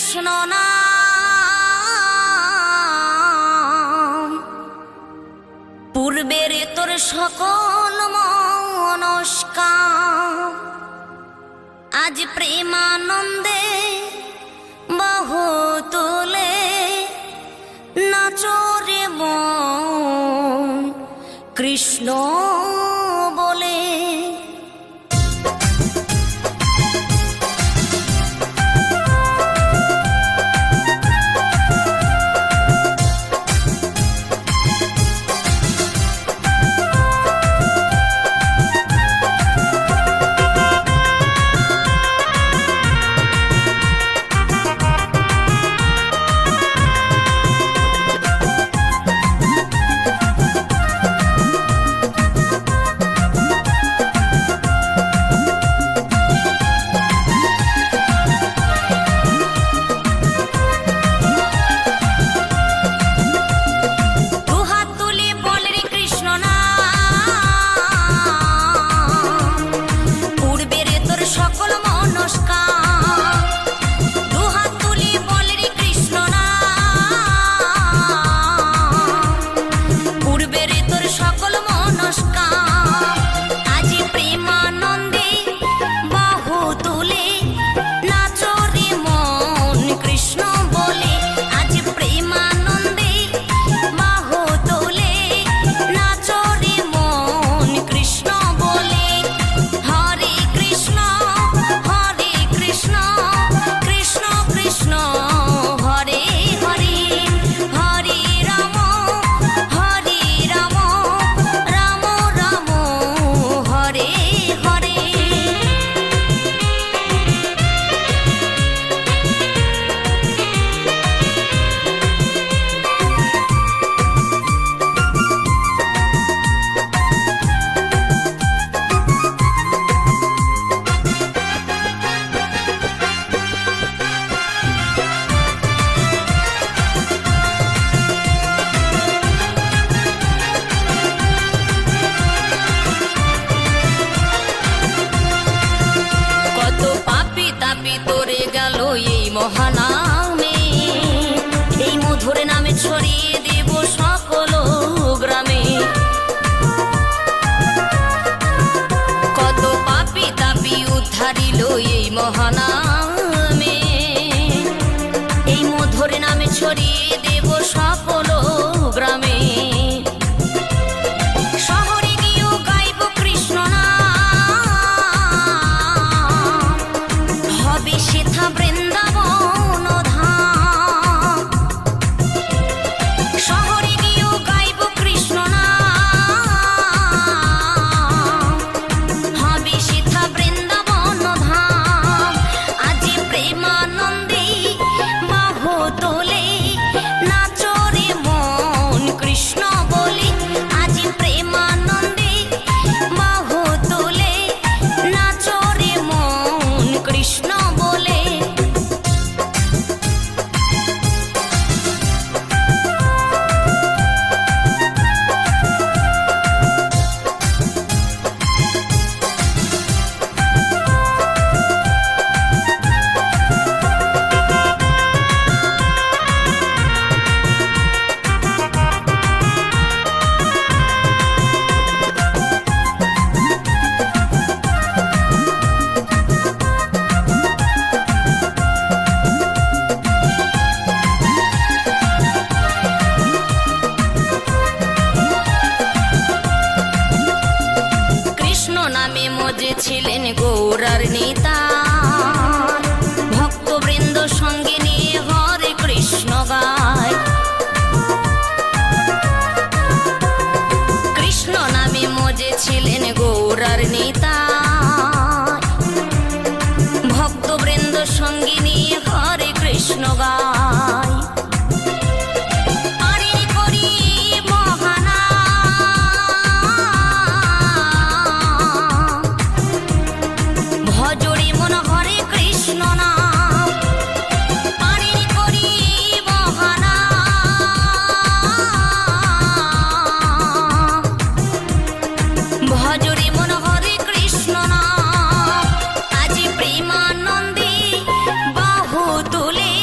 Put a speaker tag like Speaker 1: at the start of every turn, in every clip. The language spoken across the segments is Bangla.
Speaker 1: কৃষ্ণ নাম, পূর্বের তোর সকল মনস্কাম, আজ প্রেমানন্দে বাহু তুলে নাচরে মন কৃষ্ণ বলে। মহানামে এই মধুর নামে ছড়িয়ে দেব সকল গ্রামে। কত পাপী তাপী উদ্ধারিল এই মহানামে, এই মধুর নামে ছড়িয়ে দেব সকল গ্রামে। শহরে গিয়েও গাইব কৃষ্ণ নাম, হবে সেথা বৃন্দাবন ধাম। শহরে গিয়েও গাইব কৃষ্ণ নাম, হবে সেথা বৃন্দাবন ধাম। আজ প্রেমানন্দে বাহু তোলে নাচরে মন কৃষ্ণ বলে। আজ প্রেমানন্দে বাহু তোলে নাচরে মন কৃষ্ণ বলে। ছিলেন গৌরার নেতা, ভক্তবৃন্দ সঙ্গে নিয়ে হরে কৃষ্ণ গায়। কৃষ্ণ নামে মজে ছিলেন গৌরার নেতা, ভক্তবৃন্দ সঙ্গে নিয়ে হরে কৃষ্ণ গায়। ভজরে মন হরে কৃষ্ণ নাম, আজ প্রেমানন্দে বাহু তুলে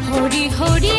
Speaker 1: ঘরে ঘরে।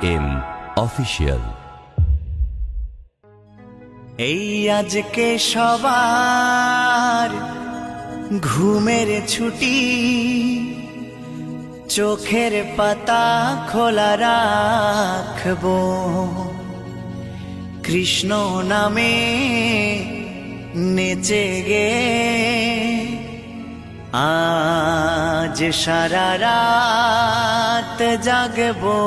Speaker 2: IM official.
Speaker 3: এই আজকে সবার ঘুমের ছুটি, চোখের পাতা খোলা রাখবো, কৃষ্ণ নামে নেচে গে আজ সারা রাত জাগবো।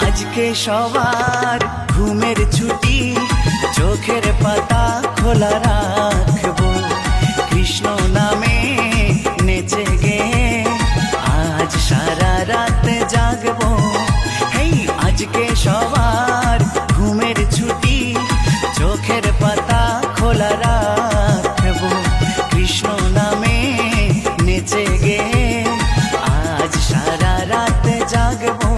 Speaker 3: আজকে সবার ঘুমের ছুটি, চোখের পাতা খোলা রাখবো, কৃষ্ণ নামে নেচে গে আজ সারা রাত জাগবো। হেই আজকে সবার ঘুমের ছুটি, চোখের পাতা খোলা রাখবো, কৃষ্ণ নামে নেচে গে আজ সারা রাত জাগবো।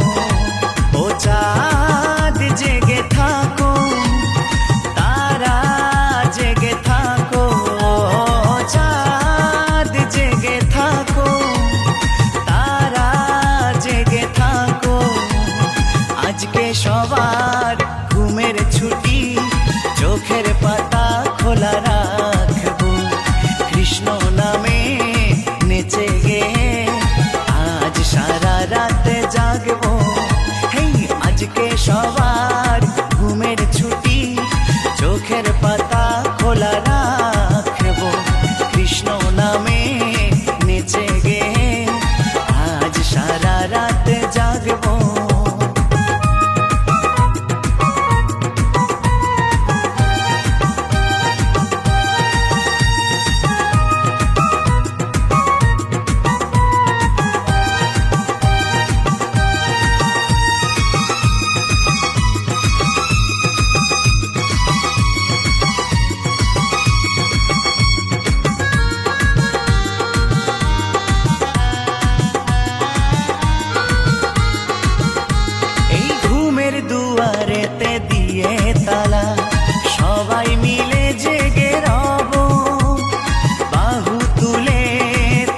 Speaker 3: ও চাঁদ জেগে থাকো, তারা জেগে থাকো, চাঁদ জেগে থাকো, তারা জেগে থাকো। আজকে সবার ঘুমের ছুটি, চোখের পাতা খোলা রাখবো, কৃষ্ণ নামে নেচে গে আজ সারা রাত জাগবো। আজকে সবার ঘুমের ছুটি, চোখের পাতা খোলা রাখবো, কৃষ্ণ নামে নেচে গে আজ সারা রাত জাগবো। দুয়ারেতে দিয়ে তালা, সবাই মিলে জেগে রব, বাহু তুলে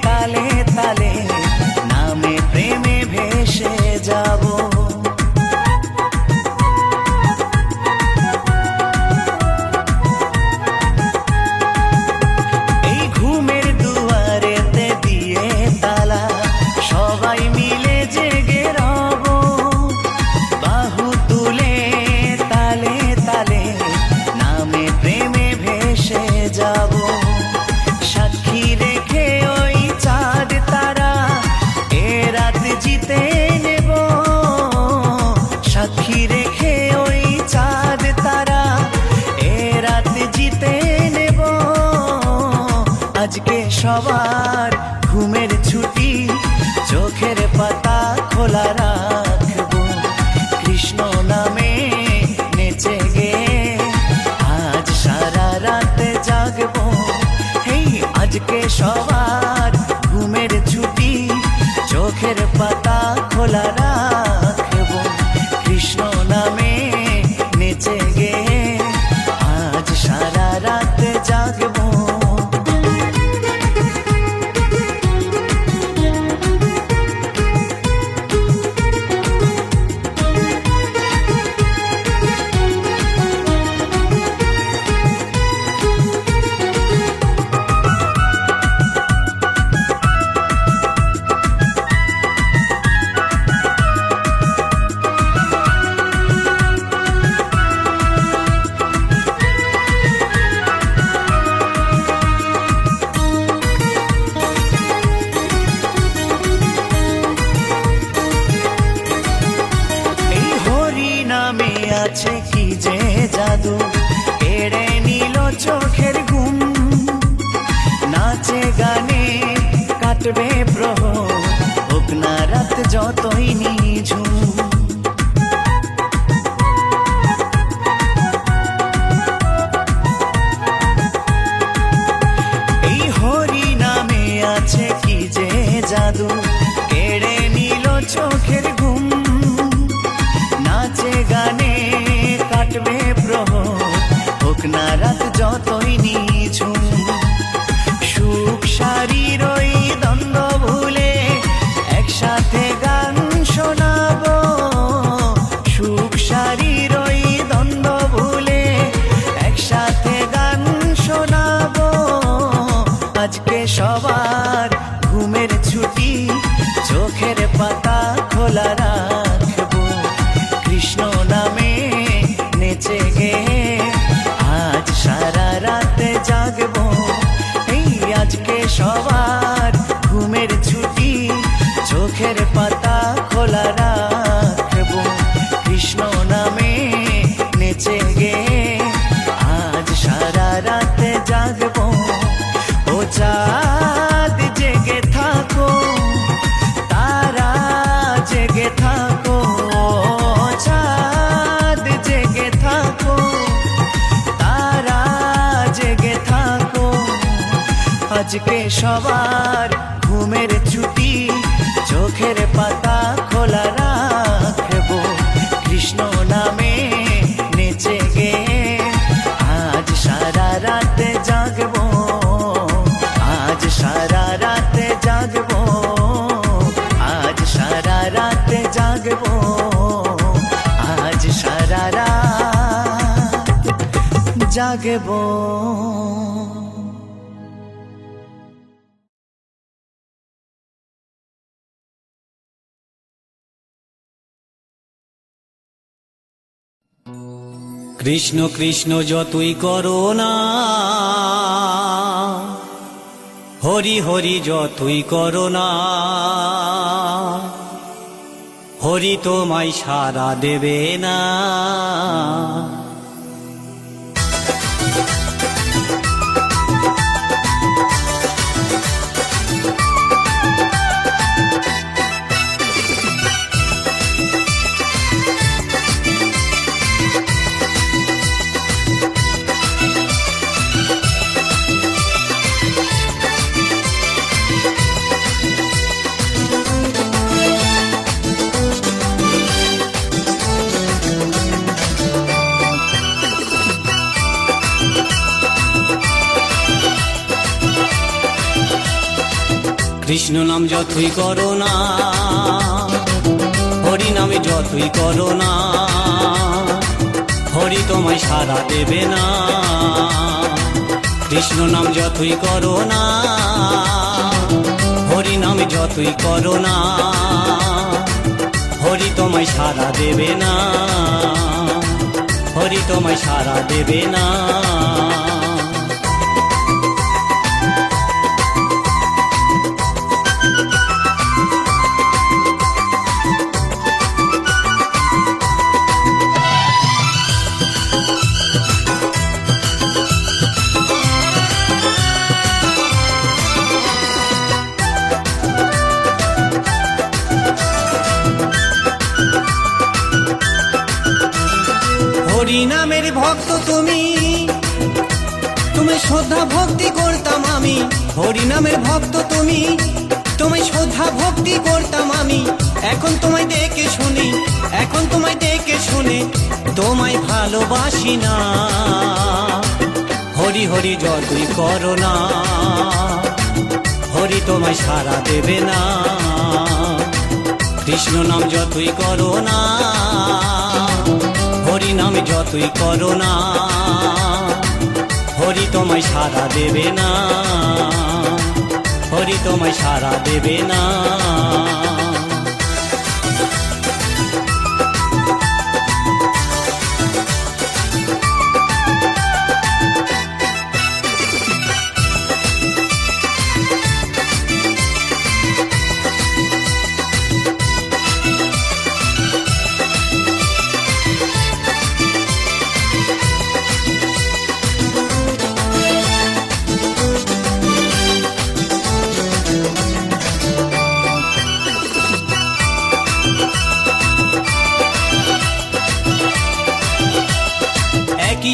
Speaker 3: তালে তালে নামে প্রেমে ভেসে যাব। এই ঘুমের দুয়ারেতে দিয়ে তালা, সবাই মিলে জেগে রব, বাহু তুলে তালে তালে নামে প্রেমে ভেসে যাব। সাক্ষী রেখে ওই চাঁদ তারা এ রাত জিতে নেব, সাক্ষী রেখে ওই চাঁদ তারা এ রাত জিতে নেব। আজকে সবার ঘুমের ছুটি, চোখের পাতা খোলা রাখবো, কৃষ্ণ নামে নেচে গে আজ সারা রাত জাগবো। হেই আজকে সবার ঘুমের ছুটি, চোখের পাতা খোলা রাখবো, কৃষ্ণ নামে নেচে গে আজ সারা রাত জাগবো। আছে কি যে জাদু, কেড়ে নিল চোখের ঘুম। যতই নিঝুম। এই হরি নামে আছে কি যে জাদু, কেড়ে নিল চোখের ঘুম। নাচে গানে কাটবে প্রহর, হোক না রাত যতই নিঝুম। সুখ শারীর ওই দ্বন্দ্ব ভুলে একসাথে গান শোনাবো। সুখ শারীর ওই দ্বন্দ্ব ভুলে একসাথে গান শোনাবো। আজকে সবার ঘুমের ছুটি, চোখের পাতা খোলা রাখবো। কৃষ্ণ নামে নেচে গে আজ সারা রাত জাগবো। এই আজকে সবার ঘুমের ছুটি, চোখের পাতা খোলা রাখবো। কৃষ্ণ নামে নেচে গে আজ সারা রাত জাগবো। ও চাঁদ জেগে থাকো, তারা জেগে থাকো। ও চাঁদ জেগে থাকো, তারা জেগে থাকো। আজকে সবার ঘুমের ছুটি, চোখের পাতা খোলা রাখবো। কৃষ্ণ নামে নেচে গে আজ সারা রাত জাগবো। আজ সারা রাত জাগবো, আজ সারা রাত জাগবো। আজ সারা রাত জাগবো।
Speaker 2: কৃষ্ণ কৃষ্ণ যতই করো না, হরি হরি যতই করো না, হরি তোমায় সাড়া দেবে না। কৃষ্ণ নাম যতই করো না, হরি নামে যতই করো না, হরি তোমায় সাড়া দেবে না। কৃষ্ণ নাম যতই করো না, হরি নামে যতই করো না, হরি তোমায় সাড়া দেবে না। হরি তোমায় সাড়া দেবে না। হরি নামের ভক্ত তুমি, তুমি শ্রদ্ধা ভক্তি করতাম আমি। হরি নামের ভক্ত তুমি, তুমি শ্রদ্ধা ভক্তি করতাম আমি। এখন তোমায় দেখে শুনি, এখন তোমায় দেখে শুনে তোমায় ভালোবাসি না। হরি হরি যতই করো না, হরি তোমায় সাড়া দেবে না। কৃষ্ণ নাম যতই করো না, হরি নাম যতই করো না, হরি তোমায় সাড়া দেবে না। হরি তোমায় সাড়া দেবে না।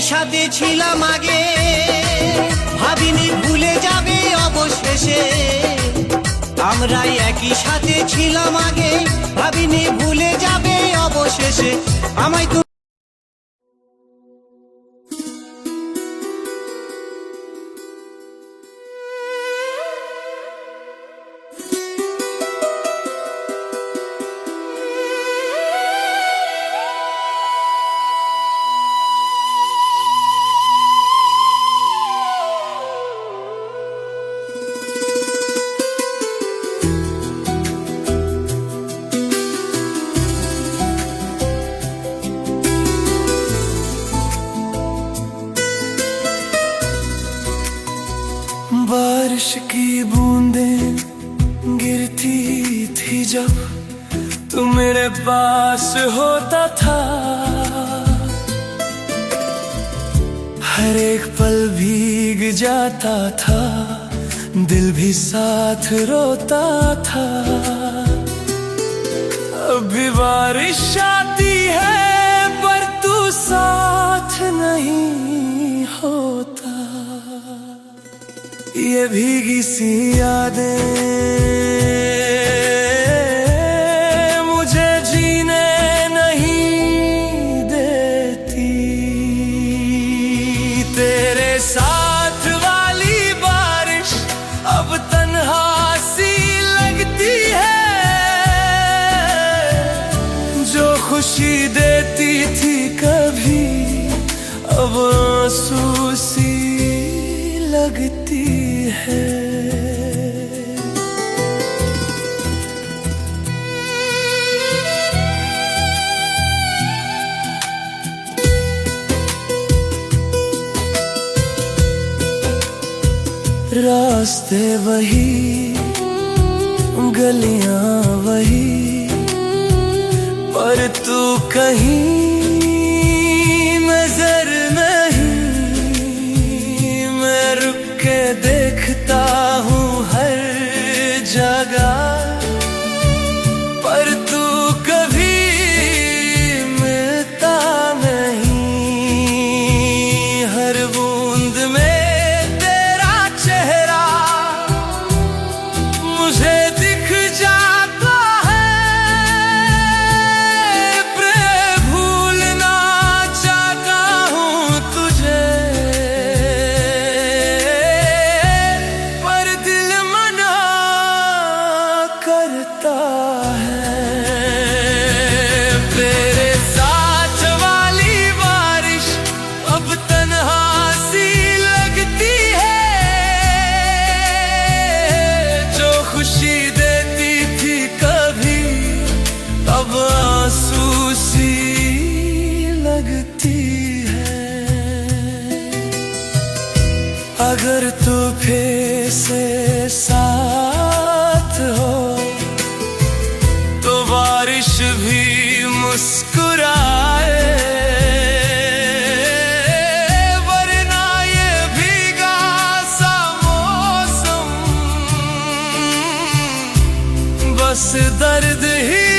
Speaker 2: সাথে ছিলাম আগে, ভাবিনি ভুলে যাবে অবশেষে। আমরা একই সাথে ছিলাম আগে, ভাবিনি ভুলে যাবে অবশেষে। আমায় তো
Speaker 4: बारिश की बूंदें गिरती थी जब तू मेरे पास होता था, हर एक पल भीग जाता था, दिल भी साथ रोता था। अब भी बारिश आती है पर तू साथ नहीं होता। ये भीगी सी यादें मुझे जीने नहीं देती, तेरे साथ वाली बारिश अब तन्हा सी लगती है, जो खुशी देती थी कभी अब आंसू सी लगती है। रास्ते वही, गलियां वही, पर तू कहीं नजर नहीं। मैं रुक के देखता हूँ हर जगह, पर तू कभी मिलता नहीं। हर बूंद में तेरा चेहरा मुझे दिख जाता है, प्रेम भूलना चाहता हूँ तुझे, पर दिल मना करता है। तेरे साथ वाली बारिश अब तन्हा सी लगती है, जो खुशी देती थी कभी अब आंसू सी लगती है। अगर तू फिर से साथ हो तो बारिश भी मुस्कुराए, वरना ये भीगा सा मौसम बस दर्द ही